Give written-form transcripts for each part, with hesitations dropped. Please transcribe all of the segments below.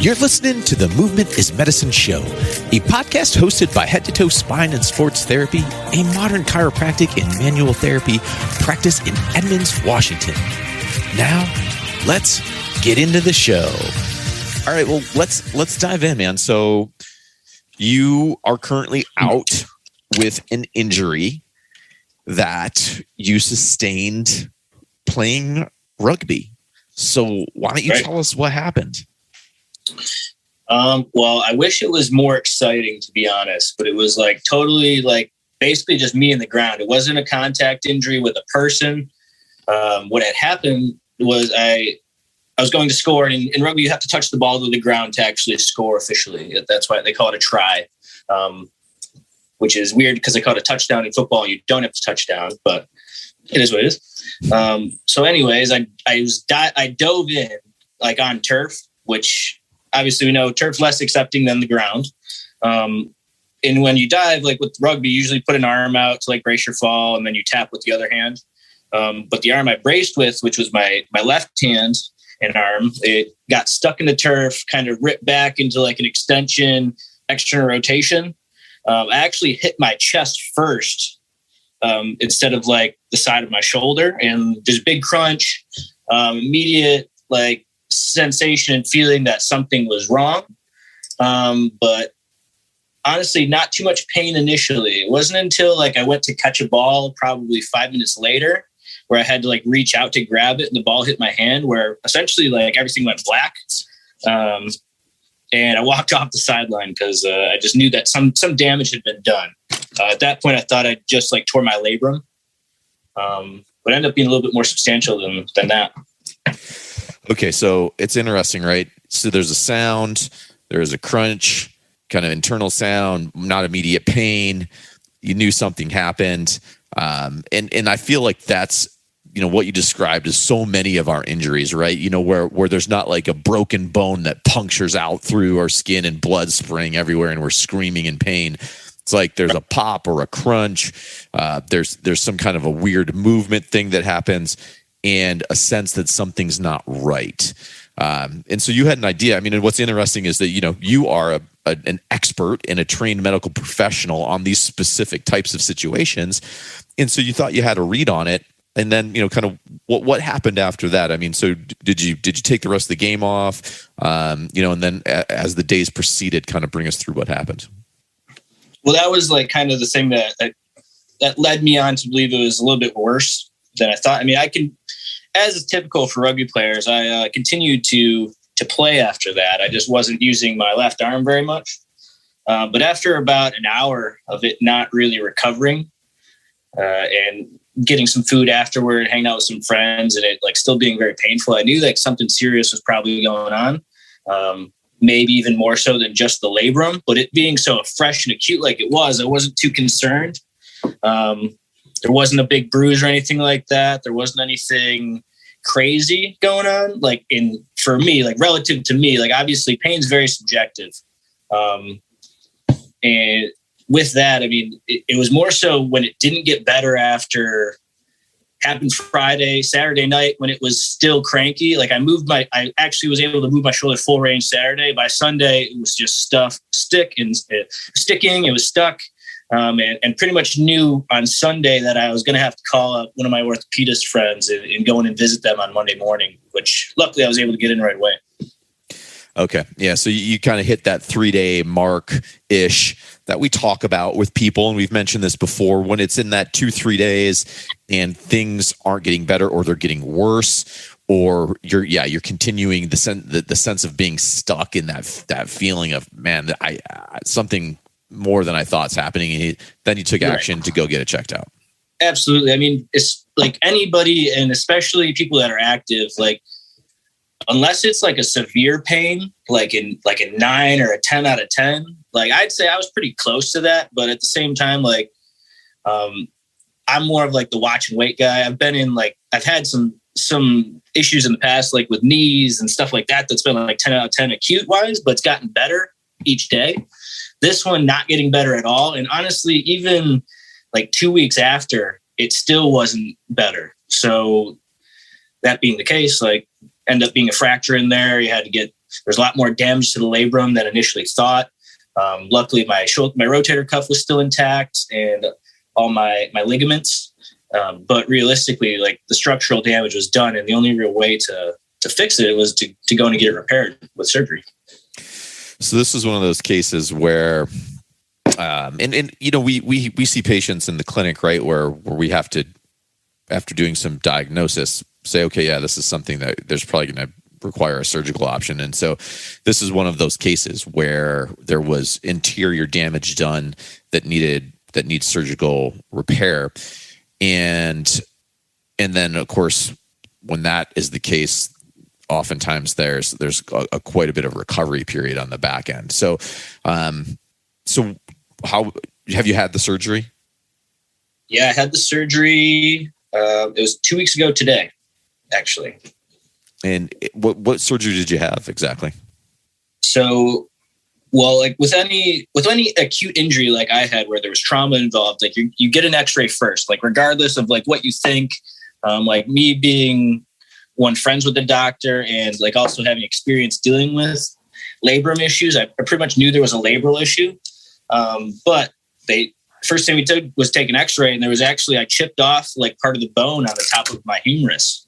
You're listening to the Movement is Medicine Show, a podcast hosted by Head to Toe Spine and Sports Therapy, a modern chiropractic and manual therapy practice in Edmonds, Washington. Now, let's get into the show. All right, well, let's dive in, man. So you are currently out with an injury that you sustained playing rugby. So why don't you tell us what happened? Well, I wish it was more exciting, to be honest, but it was totally basically just me in the ground. It wasn't a contact injury with a person. What had happened was I was going to score, and in rugby, you have to touch the ball to the ground to actually score officially. That's why they call it a try, which is weird because they call it a touchdown in football. You don't have to touch down, but it is what it is. So anyways, I dove in on turf, which obviously we know turf's less accepting than the ground. And when you dive, with rugby, you usually put an arm out to brace your fall, and then you tap with the other hand. But the arm I braced with, which was my left hand and arm, it got stuck in the turf, kind of ripped back into an extension, external rotation. I actually hit my chest first instead of the side of my shoulder, and there's a big crunch, immediate sensation and feeling that something was wrong. But honestly, not too much pain initially. It wasn't until I went to catch a ball probably 5 minutes later where I had to damage out to grab it, and the ball hit my hand, where essentially everything went black. And I walked off the sideline because I just knew that some damage had been done. At that point, I thought I just tore my labrum, but it ended up being a little bit more substantial than that. Okay, so it's interesting, right? So there's a sound, there's a crunch, kind of internal sound, not immediate pain. You knew something happened, and I feel like that's what you described as so many of our injuries, right? Where there's not a broken bone that punctures out through our skin and blood spraying everywhere, and we're screaming in pain. It's there's a pop or a crunch. There's some kind of a weird movement thing that happens, and a sense that something's not right. And so you had an idea. I mean, and what's interesting is that, you are an expert and a trained medical professional on these specific types of situations. And so you thought you had a read on it. And then, kind of what happened after that? I mean, so did you take the rest of the game off? And then as the days proceeded, kind of bring us through what happened. Well, that was kind of the thing that led me on to believe it was a little bit worse than I thought. I mean, as is typical for rugby players, I continued to play after that. I just wasn't using my left arm very much. But after about an hour of it not really recovering, and getting some food afterward, hanging out with some friends, and it still being very painful, I knew something serious was probably going on. Maybe even more so than just the labrum, but it being so fresh and acute like it was, I wasn't too concerned. There wasn't a big bruise or anything like that. There wasn't anything crazy going on. For me, relative to me, obviously pain's very subjective. And with that, I mean, it was more so when it didn't get better after happened Friday, Saturday night when it was still cranky. I actually was able to move my shoulder full range Saturday. By Sunday, it was just sticking. It was stuck. And pretty much knew on Sunday that I was going to have to call up one of my orthopedist friends and go in and visit them on Monday morning, which luckily I was able to get in right away. Okay. Yeah. So you kind of hit that 3-day mark-ish that we talk about with people. And we've mentioned this before, when it's in that 2-3 days and things aren't getting better or they're getting worse, or you're continuing the sense of being stuck in that feeling of, man, something more than I thought is happening. And then you took action to go get it checked out. Absolutely. I mean, it's anybody, and especially people that are active, unless it's a severe pain, a 9 or a 10 out of 10, I'd say I was pretty close to that. But at the same time, I'm more of the watch and wait guy. I've been in I've had some issues in the past, with knees and stuff like that. That's been 10 out of 10 acute wise, but it's gotten better each day. This one not getting better at all. And honestly, even 2 weeks after, it still wasn't better. So that being the case, ended up being a fracture in there. You had to get there's a lot more damage to the labrum than initially thought. Luckily, my rotator cuff was still intact and all my ligaments. But realistically, like the structural damage was done, and the only real way to fix it was to go and get it repaired with surgery. So this is one of those cases where, and you know, we see patients in the clinic, right, where we have to, after doing some diagnosis, say, okay, yeah, this is something that there's probably going to require a surgical option. And so this is one of those cases where there was interior damage done that needs surgical repair. And then of course, when that is the case, oftentimes there's a quite a bit of recovery period on the back end. So, so how have you had the surgery? Yeah, I had the surgery. It was 2 weeks ago today, actually. And what surgery did you have exactly? So, well, like with any acute injury like I had, where there was trauma involved, like you get an X-ray first, like regardless of like what you think. Like me being one, friends with the doctor, and like also having experience dealing with labrum issues, I pretty much knew there was a labral issue. But first thing we did was take an X-ray, and there was actually, I chipped off like part of the bone on the top of my humerus,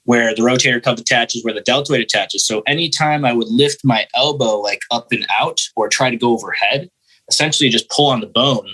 where the rotator cuff attaches, where the deltoid attaches. So anytime I would lift my elbow like up and out or try to go overhead, essentially just pull on the bone,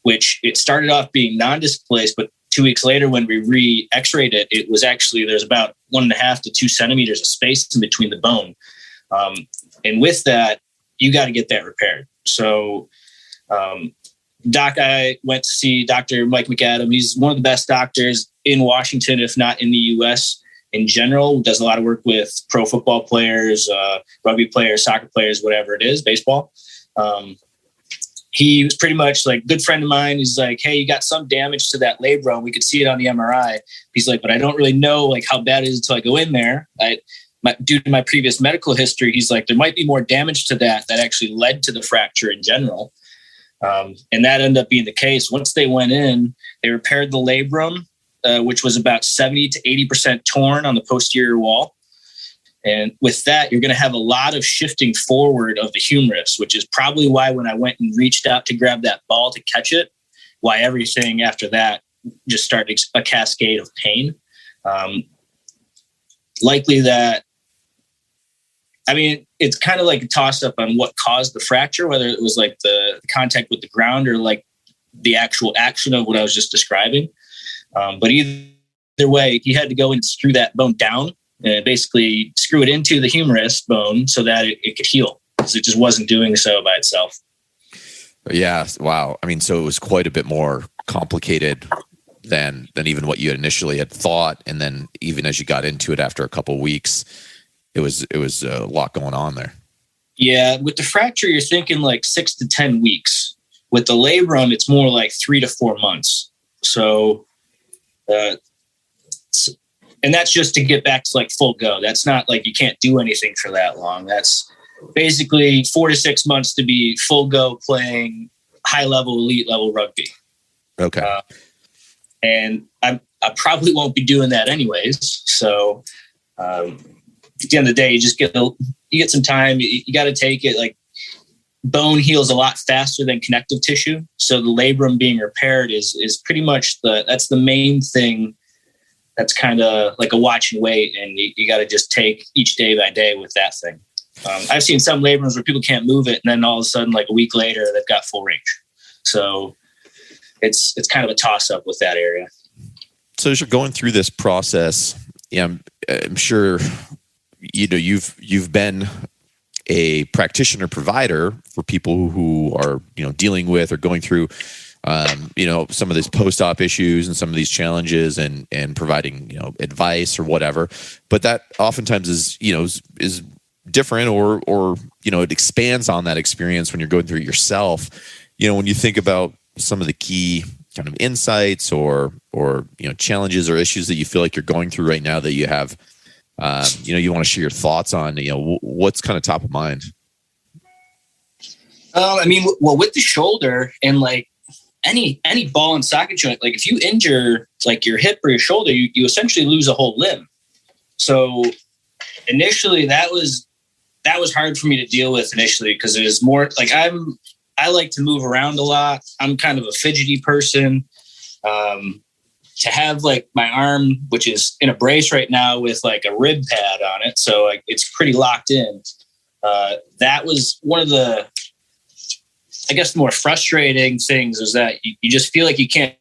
which it started off being non-displaced, but 2 weeks later when we re-X-rayed it, it was actually, there's about 1.5 to 2 centimeters of space in between the bone. And with that, you got to get that repaired. So, I went to see Dr. Mike McAdam. He's one of the best doctors in Washington, if not in the U.S. in general. Does a lot of work with pro football players, rugby players, soccer players, whatever it is, baseball. He was pretty much like a good friend of mine. He's like, hey, you got some damage to that labrum. We could see it on the MRI. He's like, but I don't really know like how bad it is until I go in there. Due to my previous medical history, he's like, there might be more damage to that actually led to the fracture in general. And that ended up being the case. Once they went in, they repaired the labrum, which was about 70 to 80% torn on the posterior wall. And with that, you're going to have a lot of shifting forward of the humerus, which is probably why when I went and reached out to grab that ball to catch it, why everything after that just started a cascade of pain. Likely that, I mean, it's kind of like a toss up on what caused the fracture, whether it was like the contact with the ground or like the actual action of what I was just describing. But either way, he had to go and screw that bone down and basically screw it into the humerus bone so that it could heal, because it just wasn't doing so by itself. Yeah. Wow. I mean, so it was quite a bit more complicated than even what you had initially had thought. And then even as you got into it after a couple of weeks, it was a lot going on there. Yeah. With the fracture, you're thinking like 6 to 10 weeks. With the labrum, it's more like 3 to 4 months. So, and that's just to get back to like full go. That's not like you can't do anything for that long. That's basically 4 to 6 months to be full go playing high level, elite level rugby. Okay. And I probably won't be doing that anyways. So at the end of the day, you get some time. You got to take it. Like bone heals a lot faster than connective tissue. So the labrum being repaired is pretty much that's the main thing. That's kind of like a watch and wait, and you got to just take each day by day with that thing. I've seen some labrums where people can't move it, and then all of a sudden, like a week later, they've got full range. So it's kind of a toss up with that area. So as you're going through this process, yeah, I'm sure you've been a practitioner provider for people who are dealing with or going through some of these post-op issues and some of these challenges and providing, advice or whatever. But that oftentimes is different or it expands on that experience when you're going through it yourself. When you think about some of the key kind of insights or challenges or issues that you feel like you're going through right now that you have, you want to share your thoughts on, what's kind of top of mind? With the shoulder and like, any ball and socket joint, like if you injure like your hip or your shoulder, you essentially lose a whole limb. So initially that was hard for me to deal with initially, because it is more like I like to move around a lot. I'm kind of a fidgety person. To have like my arm, which is in a brace right now with like a rib pad on it, so like it's pretty locked in. That was one of the, I guess, the more frustrating things, is that you just feel like you can't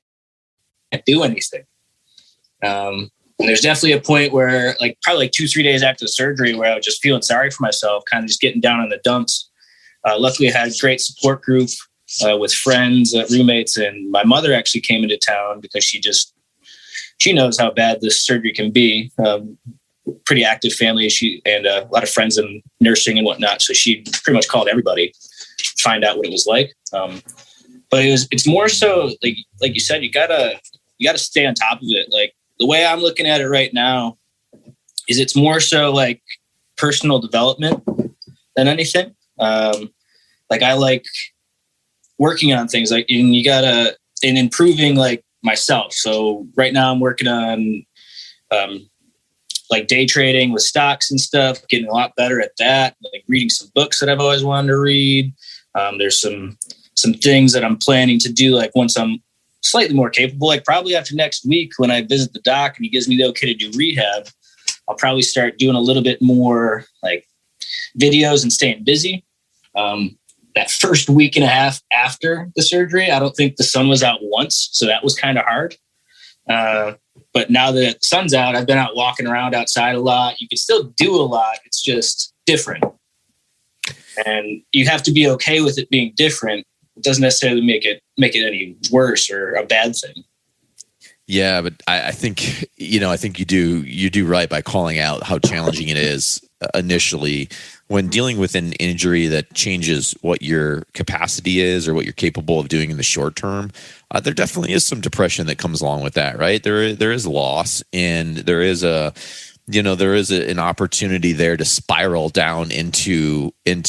do anything. And there's definitely a point where, like, probably like 2-3 days after the surgery, where I was just feeling sorry for myself, kind of just getting down on the dumps. Luckily, I had a great support group with friends, roommates, and my mother actually came into town because she knows how bad this surgery can be. Pretty active family, and a lot of friends in nursing and whatnot. So she pretty much called everybody to find out what it was like. But it's more so like you said, you gotta stay on top of it. Like, the way I'm looking at it right now is it's more so like personal development than anything. Like, I like working on things, like, and improving like myself. So right now I'm working on like day trading with stocks and stuff, getting a lot better at that, like reading some books that I've always wanted to read. There's some things that I'm planning to do, like once I'm slightly more capable, like probably after next week when I visit the doc and he gives me the okay to do rehab, I'll probably start doing a little bit more like videos and staying busy. That first week and a half after the surgery, I don't think the sun was out once. So that was kind of hard. But now that the sun's out, I've been out walking around outside a lot. You can still do a lot. It's just different. And you have to be okay with it being different. It doesn't necessarily make it any worse or a bad thing. Yeah, but I think you do right by calling out how challenging it is initially when dealing with an injury that changes what your capacity is or what you're capable of doing in the short term. There definitely is some depression that comes along with that, right? There is loss, and there is an opportunity there to spiral down into a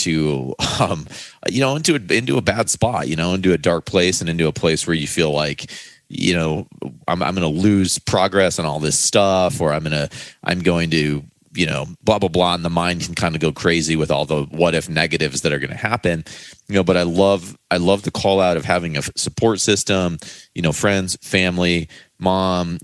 bad spot, into a dark place, and into a place where you feel like, I'm going to lose progress on all this stuff, or I'm going to blah, blah, blah. And the mind can kind of go crazy with all the what if negatives that are going to happen, but I love the call out of having a support system, friends, family, mom,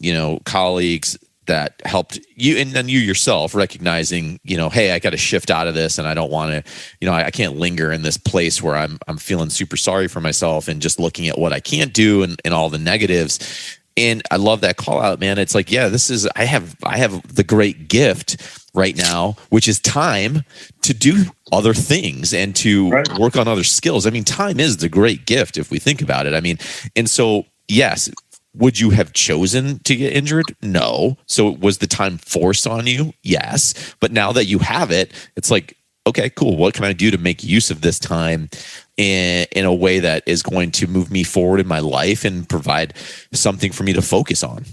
colleagues that helped you, and then you yourself recognizing, hey, I got to shift out of this, and I don't want to, I can't linger in this place where I'm feeling super sorry for myself and just looking at what I can't do and all the negatives. And I love that call out, man. It's like, yeah, I have the great gift right now, which is time to do other things and to work on other skills. I mean, time is the great gift if we think about it. I mean, and so, yes, would you have chosen to get injured? No. So was the time forced on you? Yes. But now that you have it, it's like, okay, cool. What can I do to make use of this time in a way that is going to move me forward in my life and provide something for me to focus on?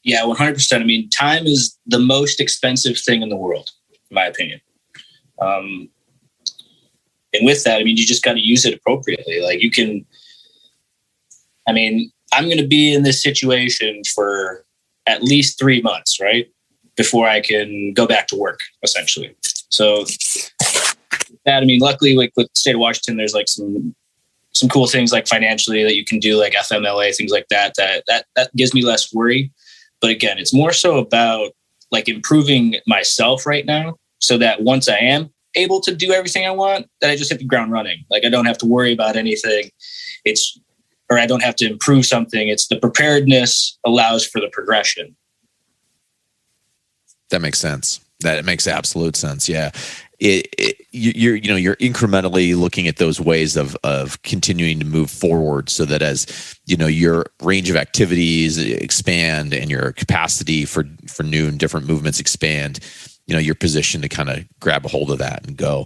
Yeah, 100%. I mean, time is the most expensive thing in the world, in my opinion. And with that, I mean, you just got to use it appropriately. Like I'm going to be in this situation for at least 3 months, right? Before I can go back to work, essentially. So that, I mean, luckily, like with the state of Washington, there's like some cool things like financially that you can do, like FMLA, things like that gives me less worry. But again, it's more so about like improving myself right now, so that once I am able to do everything I want, that I just hit the ground running. Like, I don't have to worry about anything. Or I don't have to improve something. It's the preparedness allows for the progression. That makes sense. It makes absolute sense. Yeah. You're incrementally looking at those ways of continuing to move forward, so that as your range of activities expand and your capacity for new and different movements expand, you're positioned to kind of grab a hold of that and go.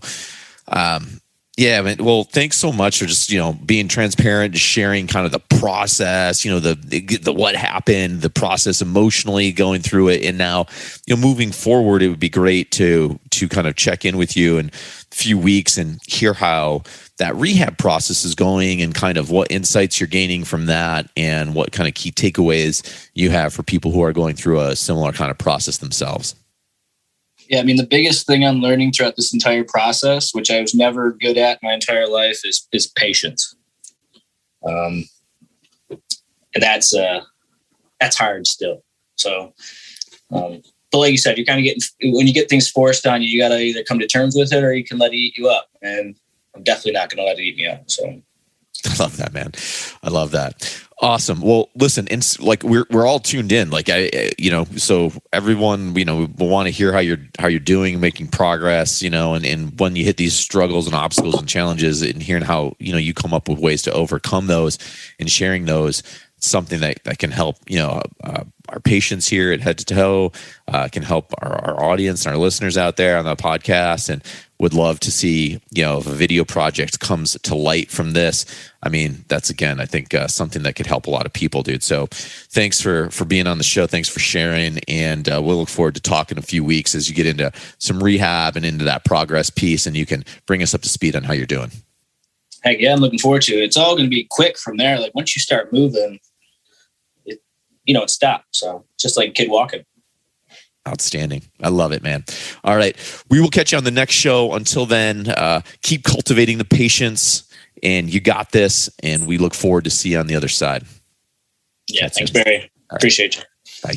Yeah, man. Well, thanks so much for just, being transparent, sharing kind of the process, the what happened, the process emotionally going through it. And now, moving forward, it would be great to kind of check in with you in a few weeks and hear how that rehab process is going and kind of what insights you're gaining from that and what kind of key takeaways you have for people who are going through a similar kind of process themselves. Yeah, I mean, the biggest thing I'm learning throughout this entire process, which I was never good at my entire life, is patience. And that's hard still. So, but like you said, you're kind of getting, when you get things forced on you, you got to either come to terms with it or you can let it eat you up. And I'm definitely not going to let it eat me up. So I love that, man. I love that. Awesome. Well, listen, like we're all tuned in. Like so everyone, we want to hear how you're doing, making progress, and when you hit these struggles and obstacles and challenges, and hearing how you come up with ways to overcome those, and sharing those, something that can help our patients here at Head to Toe, can help our audience and our listeners out there on the podcast, and would love to see if a video project comes to light from this. I mean, that's, again, I think something that could help a lot of people, dude. So thanks for being on the show. Thanks for sharing, and we'll look forward to talking in a few weeks as you get into some rehab and into that progress piece, and you can bring us up to speed on how you're doing. Heck yeah, I'm looking forward to it. It's all going to be quick from there. Like once you start moving, it stops. So just like a kid walking. Outstanding. I love it, man. All right. We will catch you on the next show. Until then, keep cultivating the patience, and you got this. And we look forward to see you on the other side. Yeah. Thanks, Barry. Appreciate you. Bye.